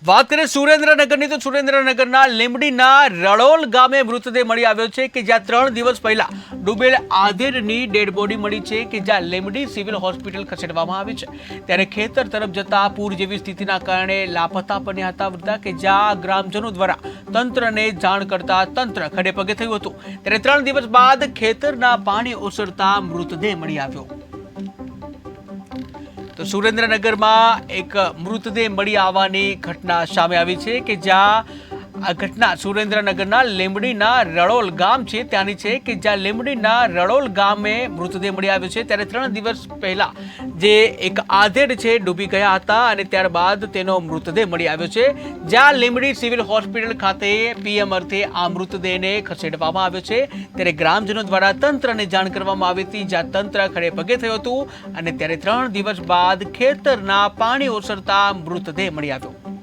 વાત કરીએ સુરેન્દ્રનગરની તો સુરેન્દ્રનગરના લીંબડીના રડોલ ગામે મૃતદેહ મળી આવ્યો છે કે જ્યાં 3 દિવસ પહેલા ડૂબેલ આધેડની ડેડ બોડી મળી છે કે જ્યાં લીંબડી સિવિલ હોસ્પિટલ ખસેડવામાં આવી છે। ત્યારે ખેતર તરફ જતા પૂર જેવી સ્થિતિના કારણે લાપતા બન્યા હતા વૃદ્ધા કે જ્યાં ગ્રામજનો દ્વારા તંત્રને જાણ કરતા તંત્ર ખડે પગે થયું હતું। ત્યારે 3 દિવસ બાદ ખેતરના પાણી ઓસરતા મૃતદેહ મળી આવ્યો। તો સુરેન્દ્રનગરમાં એક મૃતદેહ મળી આવવાની ઘટના સામે આવી છે કે જ્યાં આ ઘટના સુરેન્દ્રનગરના લીંબડીના રડોલ ગામ છે ત્યાંની છે કે જ્યાં લીંબડીના રડોલ ગામે મૃતદેહ મળી આવ્યો છે। ત્યારે 3 દિવસ પહેલા જે એક આધેડ છે ડૂબી ગયા હતા અને ત્યારબાદ તેનો મૃતદેહ મળી આવ્યો છે, જ્યાં લીંબડી સિવિલ હોસ્પિટલ ખાતે પીએમ અર્થે આ મૃતદેહને ખસેડવામાં આવ્યો છે। ત્યારે ગ્રામજનો દ્વારા તંત્રને જાણ કરવામાં આવી હતી, જ્યાં તંત્ર ખડે પગે થયું હતું અને ત્યારે 3 દિવસ બાદ ખેતરના પાણી ઓસરતા મૃતદેહ મળી આવ્યો।